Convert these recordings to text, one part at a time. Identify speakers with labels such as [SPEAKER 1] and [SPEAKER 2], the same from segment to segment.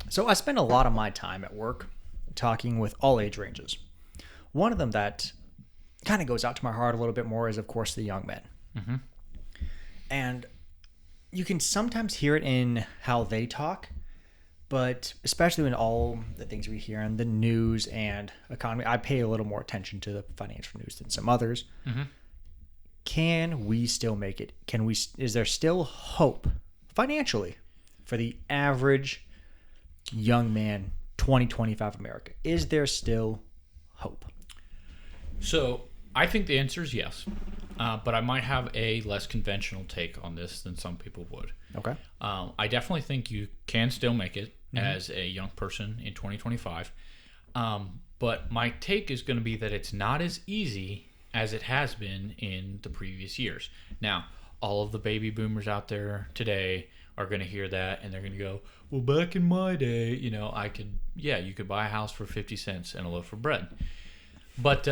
[SPEAKER 1] So I spend a lot of my time at work talking with all age ranges. One of them that kind of goes out to my heart a little bit more is, of course, the young men.
[SPEAKER 2] Mm-hmm.
[SPEAKER 1] And you can sometimes hear it in how they talk, but especially in all the things we hear in the news and economy, I pay a little more attention to the financial news than some others.
[SPEAKER 2] Mm-hmm.
[SPEAKER 1] Can we still make it? Is there still hope financially for the average young man, 2025 America? Is there still hope?
[SPEAKER 2] So I think the answer is yes, but I might have a less conventional take on this than some people would.
[SPEAKER 1] Okay.
[SPEAKER 2] I definitely think you can still make it as a young person in 2025, but my take is going to be that it's not as easy as it has been in the previous years. Now, all of the baby boomers out there today are going to hear that and they're going to go, well, back in my day, you could buy a house for 50 cents and a loaf of bread. But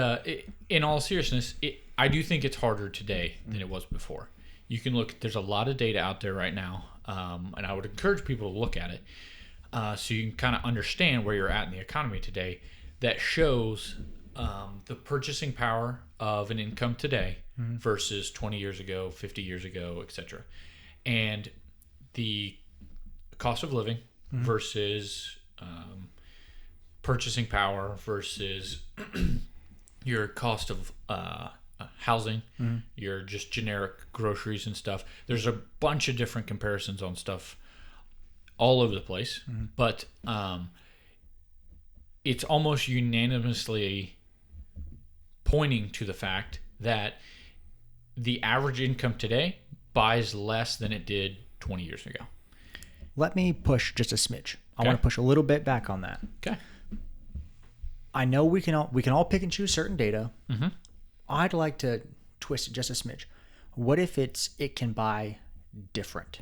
[SPEAKER 2] in all seriousness, I do think it's harder today than it was before. You can look, there's a lot of data out there right now, and I would encourage people to look at it so you can kind of understand where you're at in the economy today that shows the purchasing power of an income today versus 20 years ago, 50 years ago, etc. And the cost of living versus purchasing power versus your cost of housing, your just generic groceries and stuff. There's a bunch of different comparisons on stuff all over the place, but it's almost unanimously pointing to the fact that the average income today buys less than it did 20 years ago.
[SPEAKER 1] Let me push just a smidge. I want to push a little bit back on that.
[SPEAKER 2] Okay.
[SPEAKER 1] I know we can all pick and choose certain data.
[SPEAKER 2] Mm-hmm.
[SPEAKER 1] I'd like to twist it just a smidge. What if it can buy different?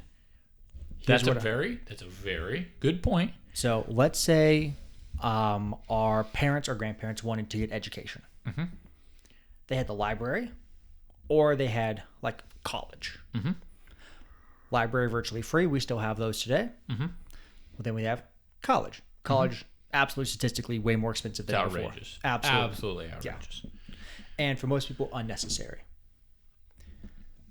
[SPEAKER 2] That's a very good point.
[SPEAKER 1] So let's say our parents or grandparents wanted to get education.
[SPEAKER 2] Mm-hmm.
[SPEAKER 1] They had the library, or they had like college.
[SPEAKER 2] Mm-hmm.
[SPEAKER 1] Library virtually free. We still have those today.
[SPEAKER 2] Mm-hmm.
[SPEAKER 1] Well, then we have college. College, absolutely statistically way more expensive than before.
[SPEAKER 2] Outrageous.
[SPEAKER 1] Absolutely
[SPEAKER 2] Outrageous.
[SPEAKER 1] Yeah. And for most people, unnecessary.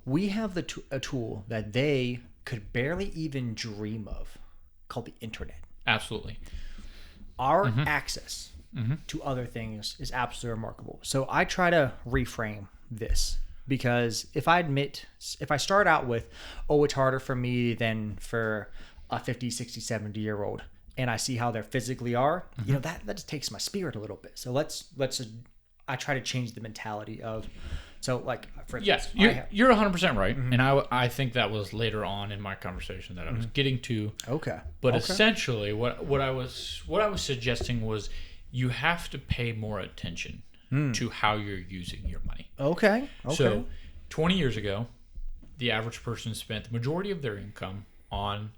[SPEAKER 1] We have a tool that they could barely even dream of called the internet.
[SPEAKER 2] Absolutely.
[SPEAKER 1] Our access to other things is absolutely remarkable. So I try to reframe this, because if I start out with, it's harder for me than for a 50, 60, 70-year-old, and I see how they physically are, that just takes my spirit a little bit. So I try to change the mentality of, so like, for instance,
[SPEAKER 2] you're 100% right. And I think that was later on in my conversation that I was getting to.
[SPEAKER 1] Okay.
[SPEAKER 2] But essentially what I was suggesting was you have to pay more attention to how you're using your money.
[SPEAKER 1] Okay.
[SPEAKER 2] So 20 years ago, the average person spent the majority of their income on,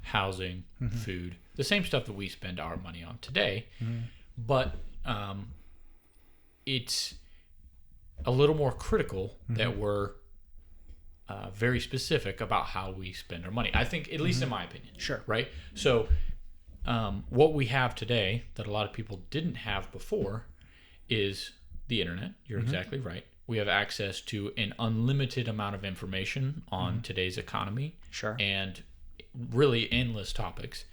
[SPEAKER 2] housing, food, the same stuff that we spend our money on today. But it's a little more critical that we're very specific about how we spend our money. I think, at least in my opinion.
[SPEAKER 1] Sure.
[SPEAKER 2] Right? So what we have today that a lot of people didn't have before is the internet. You're exactly right. We have access to an unlimited amount of information on today's economy.
[SPEAKER 1] Sure.
[SPEAKER 2] And really endless topics.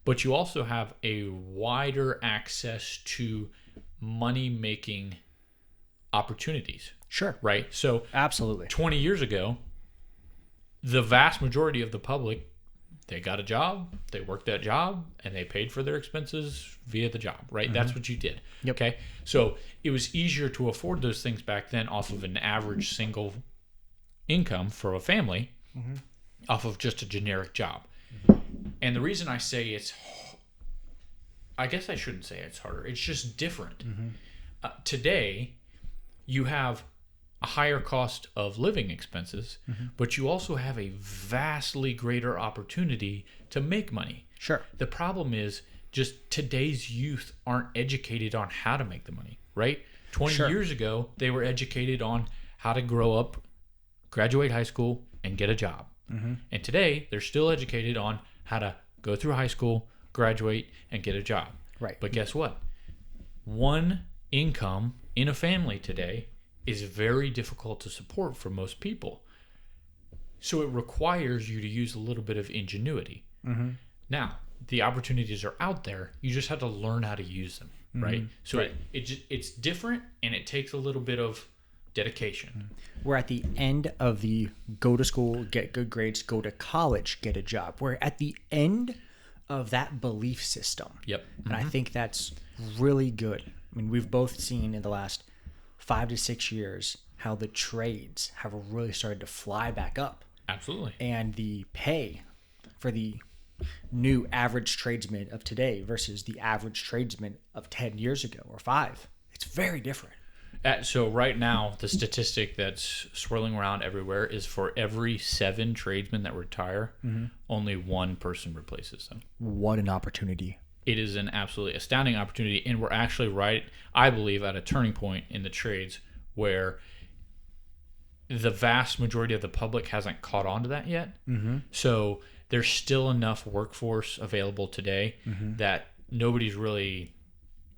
[SPEAKER 2] But you also have a wider access to money-making opportunities.
[SPEAKER 1] Sure.
[SPEAKER 2] Right? So
[SPEAKER 1] absolutely.
[SPEAKER 2] 20 years ago, the vast majority of the public, they got a job, they worked that job, and they paid for their expenses via the job, right? That's what you did.
[SPEAKER 1] Yep.
[SPEAKER 2] Okay? So it was easier to afford those things back then off of an average single income for a family, off of just a generic job. And the reason I say I guess I shouldn't say it's harder. It's just different. Today, you have a higher cost of living expenses, but you also have a vastly greater opportunity to make money.
[SPEAKER 1] Sure.
[SPEAKER 2] The problem is just today's youth aren't educated on how to make the money, right? 20 years ago, they were educated on how to grow up, graduate high school, and get a job. And today, they're still educated on how to go through high school, graduate, and get a job.
[SPEAKER 1] Right.
[SPEAKER 2] But guess what? One income in a family today is very difficult to support for most people. So it requires you to use a little bit of ingenuity. Now, the opportunities are out there. You just have to learn how to use them, right? So
[SPEAKER 1] Right.
[SPEAKER 2] It's different, and it takes a little bit of dedication.
[SPEAKER 1] We're at the end of the go to school, get good grades, go to college, get a job. We're at the end of that belief system.
[SPEAKER 2] Yep.
[SPEAKER 1] And I think that's really good. I mean, we've both seen in the last 5 to 6 years how the trades have really started to fly back up.
[SPEAKER 2] Absolutely.
[SPEAKER 1] And the pay for the new average tradesman of today versus the average tradesman of 10 years ago or 5, it's very different.
[SPEAKER 2] So right now, the statistic that's swirling around everywhere is for every 7 tradesmen that retire, only 1 person replaces them.
[SPEAKER 1] What an opportunity.
[SPEAKER 2] It is an absolutely astounding opportunity, and we're actually right, I believe, at a turning point in the trades where the vast majority of the public hasn't caught on to that yet. So there's still enough workforce available today that nobody's really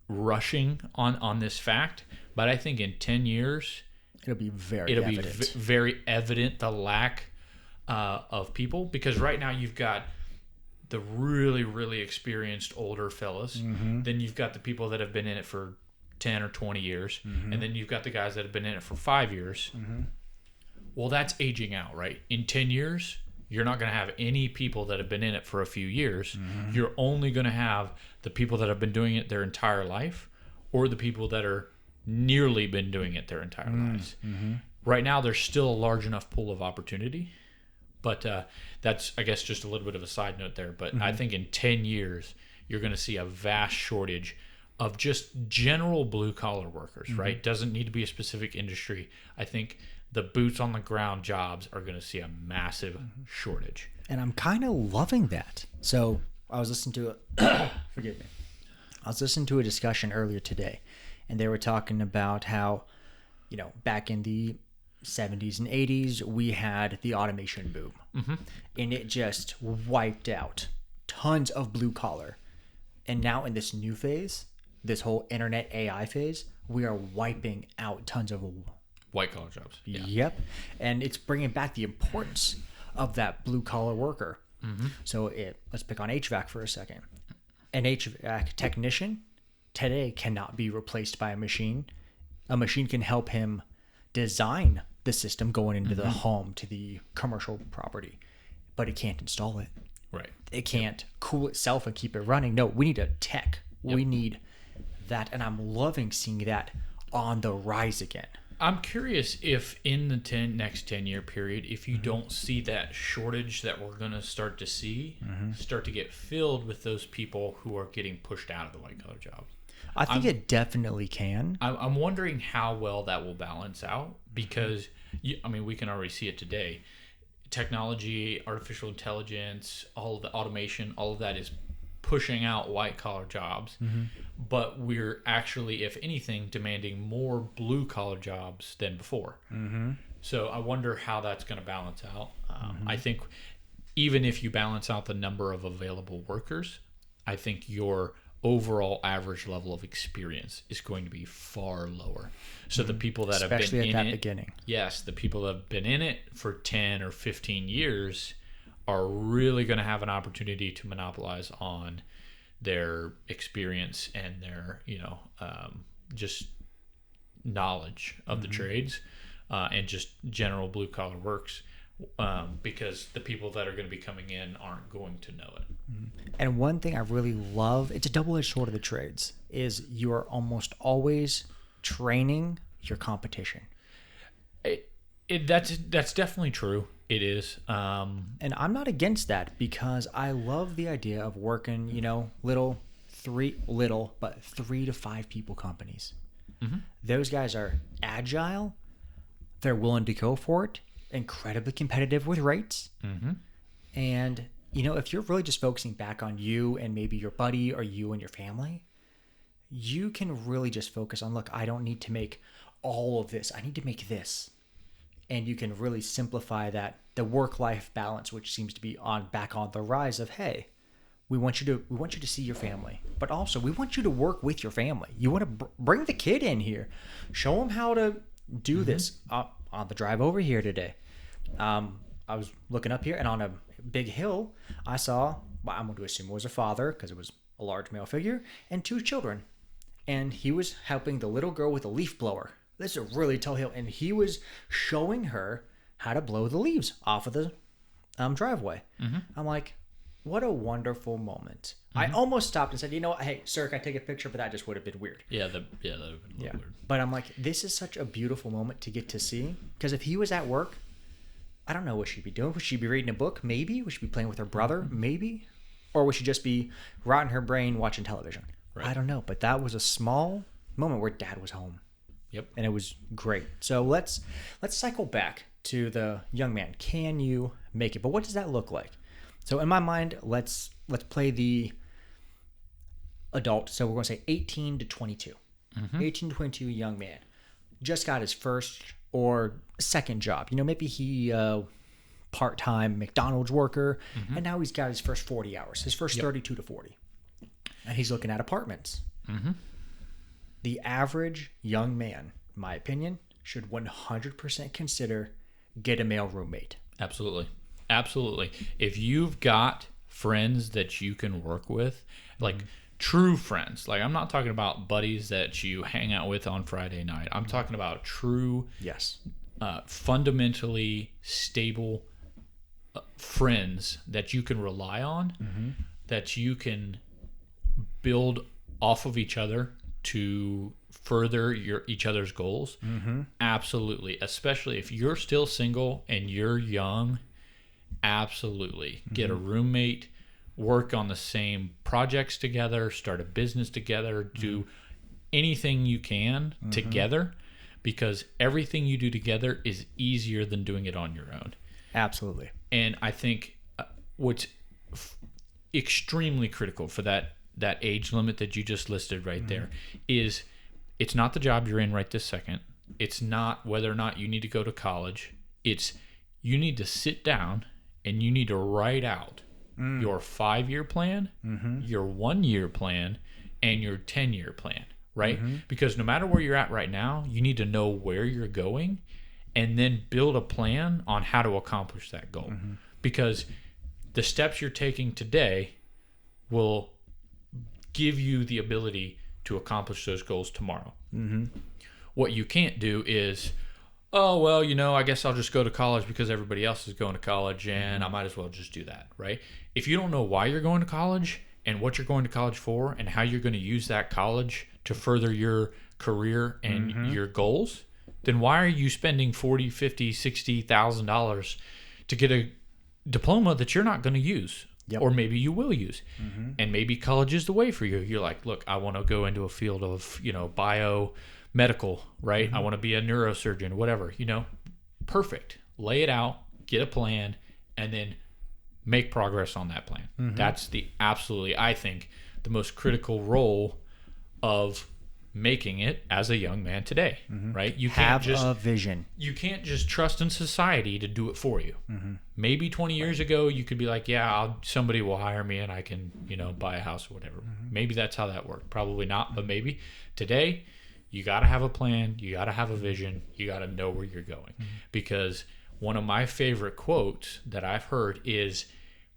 [SPEAKER 2] rushing on this fact. But I think in 10 years,
[SPEAKER 1] It'll be very
[SPEAKER 2] it'll
[SPEAKER 1] evident.
[SPEAKER 2] be very evident the lack of people, because right now you've got the really, really experienced older fellas. Then you've got the people that have been in it for 10 or 20 years. And then you've got the guys that have been in it for 5 years. Well, that's aging out, right? In 10 years, you're not going to have any people that have been in it for a few years. You're only going to have the people that have been doing it their entire life, or the people that are nearly been doing it their entire lives. Right now, there's still a large enough pool of opportunity. But that's, I guess, just a little bit of a side note there. But I think in 10 years, you're going to see a vast shortage of just general blue-collar workers, right? Doesn't need to be a specific industry. I think the boots-on-the-ground jobs are going to see a massive shortage.
[SPEAKER 1] And I'm kind of loving that. So I was listening to forgive me. I was listening to a discussion earlier today, and they were talking about how, back in the 70s and 80s, we had the automation boom. And it just wiped out tons of blue collar. And now in this new phase, this whole internet AI phase, we are wiping out tons of
[SPEAKER 2] White-collar jobs. Yeah.
[SPEAKER 1] Yep. And it's bringing back the importance of that blue collar worker. So let's pick on HVAC for a second. An HVAC technician today cannot be replaced by a machine. A machine can help him design the system going into the home to the commercial property, but it can't install it.
[SPEAKER 2] Right.
[SPEAKER 1] It can't cool itself and keep it running. No, we need a tech. We need that. And I'm loving seeing that on the rise again.
[SPEAKER 2] I'm curious if in the next 10-year period, if you don't see that shortage that we're going to start to see start to get filled with those people who are getting pushed out of the white-collar jobs.
[SPEAKER 1] I think it definitely can.
[SPEAKER 2] I'm wondering how well that will balance out, because, we can already see it today. Technology, artificial intelligence, all of the automation, all of that is pushing out white-collar jobs. But we're actually, if anything, demanding more blue-collar jobs than before. So I wonder how that's going to balance out. I think even if you balance out the number of available workers, I think your overall average level of experience is going to be far lower. So the people that
[SPEAKER 1] Especially
[SPEAKER 2] have been
[SPEAKER 1] at
[SPEAKER 2] in
[SPEAKER 1] that
[SPEAKER 2] it,
[SPEAKER 1] beginning.
[SPEAKER 2] yes, the people that have been in it for 10 or 15 years are really going to have an opportunity to monopolize on their experience and their, just knowledge of the trades and just general blue collar works, because the people that are going to be coming in aren't going to know it.
[SPEAKER 1] And one thing I really love, it's a double-edged sword of the trades, is you are almost always training your competition.
[SPEAKER 2] That's definitely true. It is.
[SPEAKER 1] And I'm not against that, because I love the idea of working, 3 to 5 people companies. Those guys are agile. They're willing to go for it. Incredibly competitive with rates. And, if you're really just focusing back on you and maybe your buddy or you and your family, you can really just focus on, look, I don't need to make all of this. I need to make this. And you can really simplify that, the work-life balance, which seems to be back on the rise of, hey, we want you to see your family, but also we want you to work with your family. You want to bring the kid in here, show him how to do this. On the drive over here today, I was looking up here, and on a big hill, I saw, well, I'm going to assume it was a father because it was a large male figure, and 2 children. And he was helping the little girl with a leaf blower. This is a really tall hill, and he was showing her how to blow the leaves off of the driveway. I'm like, what a wonderful moment. I almost stopped and said, you know what? Hey, sir, can I take a picture? But that just would have been weird.
[SPEAKER 2] That would have been weird.
[SPEAKER 1] But I'm like, this is such a beautiful moment to get to see. Because if he was at work, I don't know what she'd be doing. Would she be reading a book? Maybe. Would she be playing with her brother? Maybe. Or would she just be rotting her brain watching television? Right. I don't know. But that was a small moment where Dad was home.
[SPEAKER 2] Yep.
[SPEAKER 1] And it was great. So let's cycle back to the young man. Can you make it? But what does that look like? So in my mind, let's play the adult. So we're going to say 18 to 22. 18 to 22 young man. Just got his first or second job. Maybe he part-time McDonald's worker, and now he's got his first 40 hours, his first 32 to 40. And he's looking at apartments. The average young man, in my opinion, should 100% consider get a male roommate.
[SPEAKER 2] Absolutely. If you've got friends that you can work with, like true friends, like I'm not talking about buddies that you hang out with on Friday night. I'm talking about true, fundamentally stable friends that you can rely on, that you can build off of each other to further each other's goals. Absolutely. Especially if you're still single and you're young. Absolutely. Get a roommate, work on the same projects together, start a business together, do anything you can together, because everything you do together is easier than doing it on your own.
[SPEAKER 1] Absolutely.
[SPEAKER 2] And I think what's extremely critical for that age limit that you just listed right there is it's not the job you're in right this second. It's not whether or not you need to go to college. It's you need to sit down and you need to write out your 5-year plan, your 1-year plan, and your 10-year plan, right? Because no matter where you're at right now, you need to know where you're going and then build a plan on how to accomplish that goal. Because the steps you're taking today will give you the ability to accomplish those goals tomorrow. What you can't do is, oh, well, I guess I'll just go to college because everybody else is going to college and I might as well just do that, right? If you don't know why you're going to college and what you're going to college for and how you're going to use that college to further your career and your goals, then why are you spending $40,000, $50,000, $60,000 to get a diploma that you're not going to use? Or maybe you will use. And maybe college is the way for you. You're like, look, I want to go into a field of, biomedical, right? I want to be a neurosurgeon, whatever, perfect. Lay it out, get a plan, and then make progress on that plan. That's I think, the most critical role of making it as a young man today, right? You can't
[SPEAKER 1] have a vision.
[SPEAKER 2] You can't just trust in society to do it for you. Maybe 20 years ago, you could be like, somebody will hire me and I can, buy a house or whatever. Maybe that's how that worked. Probably not, but maybe. Today, you got to have a plan. You got to have a vision. You got to know where you're going. Because one of my favorite quotes that I've heard is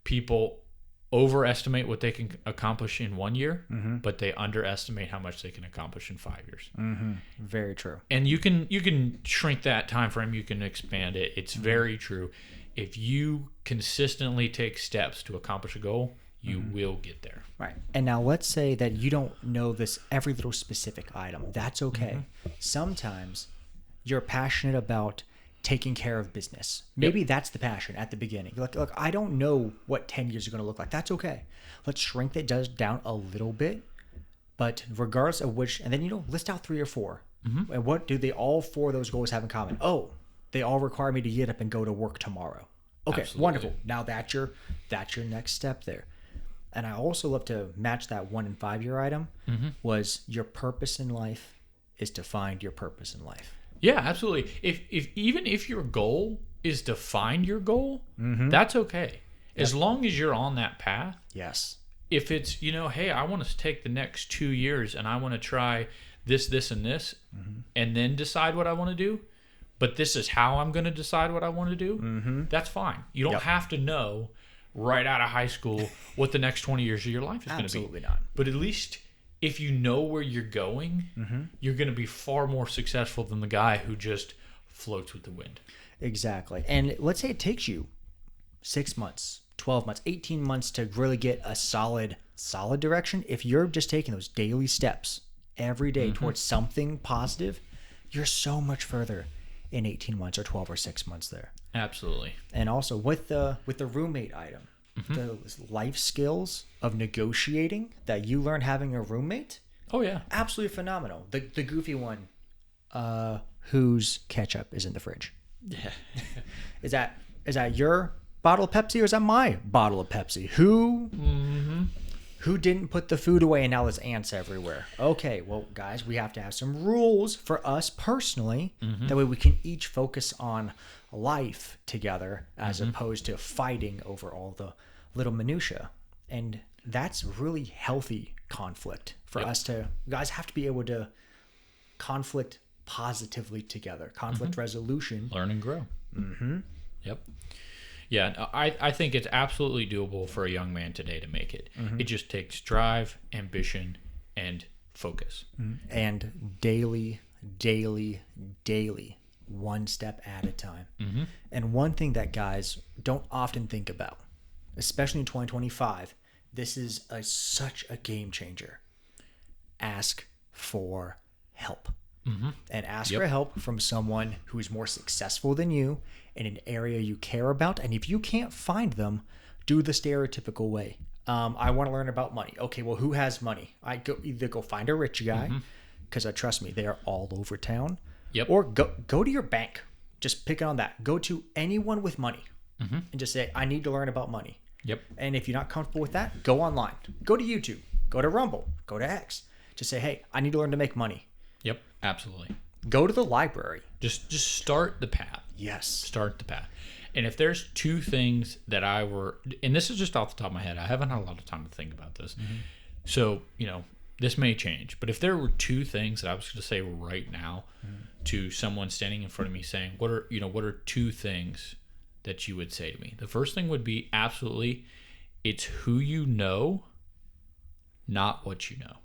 [SPEAKER 2] people overestimate what they can accomplish in 1 year, but they underestimate how much they can accomplish in 5 years.
[SPEAKER 1] Very true.
[SPEAKER 2] And you can shrink that time frame. You can expand it. It's very true. If you consistently take steps to accomplish a goal, you will get there.
[SPEAKER 1] Right. And now let's say that you don't know this every little specific item. That's okay. Sometimes you're passionate about taking care of business. Maybe that's the passion at the beginning. You're like, look, I don't know what 10 years are going to look like. That's okay. Let's shrink that down a little bit. But regardless of which, and then, list out 3 or 4. And what do all 4 of those goals have in common? Oh, they all require me to get up and go to work tomorrow. Okay, absolutely. Wonderful. Now that's your next step there. And I also love to match that 1 and 5 year item was your purpose in life is to find your purpose in life.
[SPEAKER 2] Yeah, absolutely. If your goal is to find your goal, that's okay. As long as you're on that path.
[SPEAKER 1] Yes.
[SPEAKER 2] if it's, hey, I want to take the next 2 years and I want to try this, and this, and then decide what I want to do, but this is how I'm going to decide what I want to do, that's fine. You don't have to know right out of high school what the next 20 years of your life is going to be.
[SPEAKER 1] Absolutely not.
[SPEAKER 2] But at least if you know where you're going, you're going to be far more successful than the guy who just floats with the wind.
[SPEAKER 1] Exactly. And let's say it takes you 6 months, 12 months, 18 months to really get a solid direction. If you're just taking those daily steps every day towards something positive, you're so much further in 18 months or 12 or 6 months there.
[SPEAKER 2] Absolutely.
[SPEAKER 1] And also with the roommate item, the life skills of negotiating that you learn having a roommate.
[SPEAKER 2] Oh yeah.
[SPEAKER 1] Absolutely phenomenal. The goofy one, whose ketchup is in the fridge.
[SPEAKER 2] Yeah.
[SPEAKER 1] Is that your bottle of Pepsi or is that my bottle of Pepsi? Who didn't put the food away and now there's ants everywhere? Okay, well, guys, we have to have some rules for us personally. That way we can each focus on life together as opposed to fighting over all the little minutia. And that's really healthy conflict for us to, guys have to be able to conflict positively together. Conflict resolution.
[SPEAKER 2] Learn and grow. Yep. Yeah, I think it's absolutely doable for a young man today to make it. It just takes drive, ambition, and focus.
[SPEAKER 1] And daily, one step at a time. And one thing that guys don't often think about, especially in 2025, this is such a game changer. Ask for help. And ask for help from someone who is more successful than you in an area you care about. And if you can't find them, do the stereotypical way. I want to learn about money. Okay, well, who has money? I either go find a rich guy, because trust me, they are all over town. Or go to your bank. Just pick on that. Go to anyone with money and just say, I need to learn about money. And if you're not comfortable with that, go online. Go to YouTube. Go to Rumble. Go to X. Just say, hey, I need to learn to make money.
[SPEAKER 2] Yep, absolutely.
[SPEAKER 1] Go to the library.
[SPEAKER 2] Just start the path.
[SPEAKER 1] Yes.
[SPEAKER 2] Start the path. And if there's two things that and this is just off the top of my head, I haven't had a lot of time to think about this. So, this may change, but if there were two things that I was going to say right now to someone standing in front of me saying, what are two things that you would say to me? The first thing would be absolutely, it's who you know, not what you know.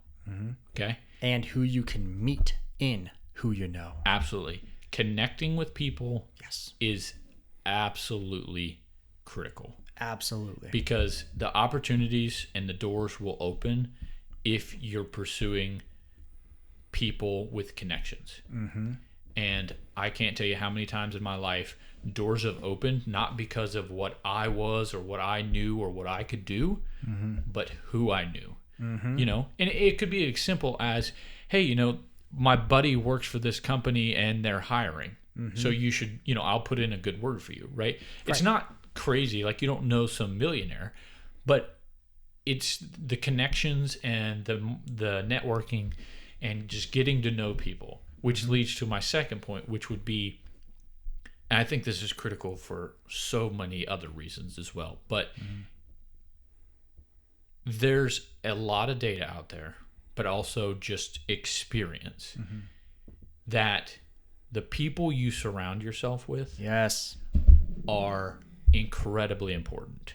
[SPEAKER 2] Okay?
[SPEAKER 1] And who you can meet in who you know.
[SPEAKER 2] Absolutely. Connecting with people is absolutely critical.
[SPEAKER 1] Absolutely.
[SPEAKER 2] Because the opportunities and the doors will open if you're pursuing people with connections. And I can't tell you how many times in my life doors have opened, not because of what I was or what I knew or what I could do, but who I knew. And it could be as simple as, hey, my buddy works for this company and they're hiring. So you should, I'll put in a good word for you, right? It's not crazy. Like you don't know some millionaire, but it's the connections and the networking and just getting to know people, which leads to my second point, which would be, and I think this is critical for so many other reasons as well, but there's a lot of data out there, but also just experience that the people you surround yourself with are incredibly important.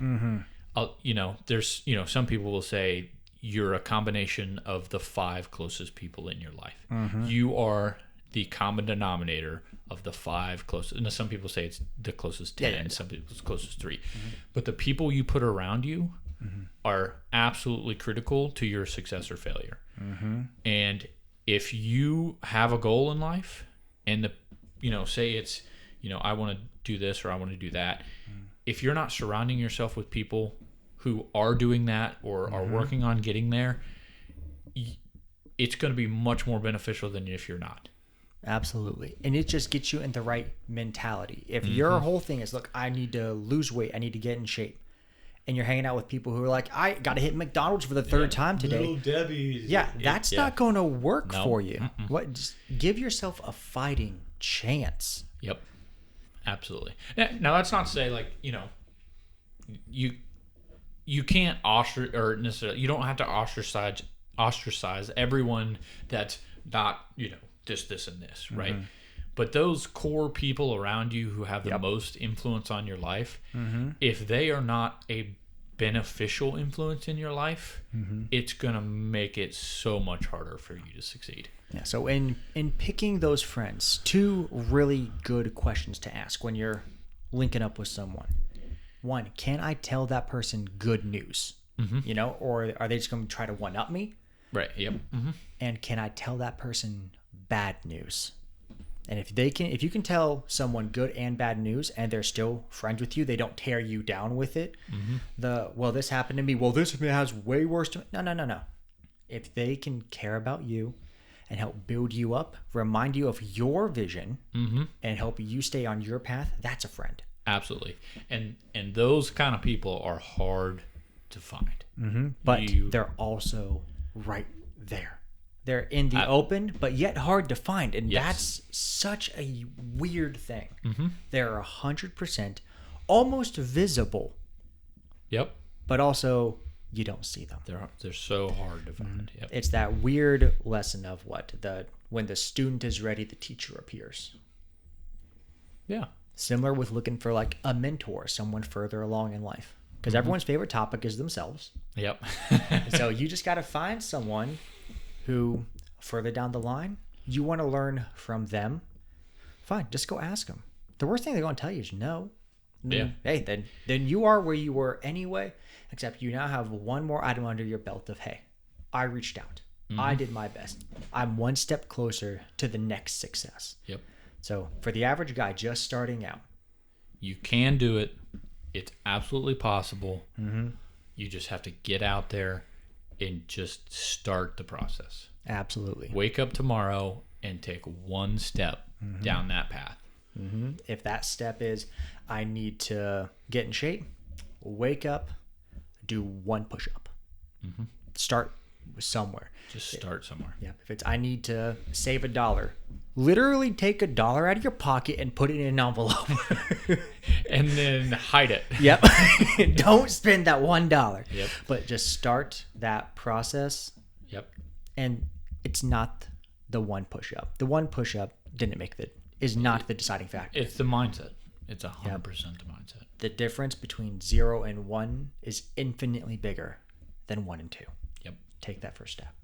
[SPEAKER 2] There's, some people will say you're a combination of the 5 closest people in your life. You are the common denominator of the 5 closest. And some people say it's the closest 10, some people it's closest 3. But the people you put around you are absolutely critical to your success or failure. And if you have a goal in life and say it's, I want to do this or I want to do that. If you're not surrounding yourself with people who are doing that or are working on getting there, it's going to be much more beneficial than if you're not.
[SPEAKER 1] Absolutely. And it just gets you in the right mentality. If your whole thing is, look, I need to lose weight, I need to get in shape, and you're hanging out with people who are like, I got to hit McDonald's for the third time today.
[SPEAKER 2] Little Debbie's.
[SPEAKER 1] Yeah, that's not going to work for you. Just give yourself a fighting chance.
[SPEAKER 2] Yep. Absolutely. Now, that's not to say, like, you can't you don't have to ostracize everyone that's not, this and this, right? But those core people around you who have the most influence on your life, if they are not a beneficial influence in your life, it's gonna make it so much harder for you to succeed.
[SPEAKER 1] Yeah. So in picking those friends, 2 really good questions to ask when you're linking up with someone. 1, can I tell that person good news? Or are they just going to try to one up me?
[SPEAKER 2] Right. Yep.
[SPEAKER 1] And can I tell that person bad news? And if you can tell someone good and bad news and they're still friends with you, they don't tear you down with it. This happened to me. Well, this has way worse to me. No. If they can care about you and help build you up, remind you of your vision, and help you stay on your path, that's a friend.
[SPEAKER 2] Absolutely. And those kind of people are hard to find.
[SPEAKER 1] But they're also right there. They're in the open, but yet hard to find. And that's such a weird thing. They're 100% almost visible.
[SPEAKER 2] Yep.
[SPEAKER 1] But also you don't see them.
[SPEAKER 2] They're so hard to find. Yep.
[SPEAKER 1] It's that weird lesson of when the student is ready, the teacher appears.
[SPEAKER 2] Yeah.
[SPEAKER 1] Similar with looking for like a mentor, someone further along in life. Because everyone's favorite topic is themselves.
[SPEAKER 2] Yep.
[SPEAKER 1] So you just got to find someone who further down the line, you want to learn from them. Fine, just go ask them. The worst thing they're going to tell you is no.
[SPEAKER 2] Yeah.
[SPEAKER 1] Hey, then you are where you were anyway, except you now have one more item under your belt of, hey, I reached out. I did my best. I'm one step closer to the next success.
[SPEAKER 2] Yep.
[SPEAKER 1] So for the average guy just starting out,
[SPEAKER 2] you can do it. It's absolutely possible. You just have to get out there and just start the process.
[SPEAKER 1] Absolutely.
[SPEAKER 2] Wake up tomorrow and take one step down that path.
[SPEAKER 1] If that step is, I need to get in shape, wake up, do one push-up. Start somewhere.
[SPEAKER 2] Just start somewhere.
[SPEAKER 1] Yeah. If it's, I need to save $1, literally take $1 out of your pocket and put it in an envelope.
[SPEAKER 2] And then hide it.
[SPEAKER 1] Yep. Don't spend that $1.
[SPEAKER 2] Yep.
[SPEAKER 1] But just start that process.
[SPEAKER 2] Yep.
[SPEAKER 1] And it's not the one push-up. The one push-up is not the deciding factor.
[SPEAKER 2] It's the mindset. It's 100% the mindset.
[SPEAKER 1] The difference between 0 and 1 is infinitely bigger than 1 and 2.
[SPEAKER 2] Yep.
[SPEAKER 1] Take that first step.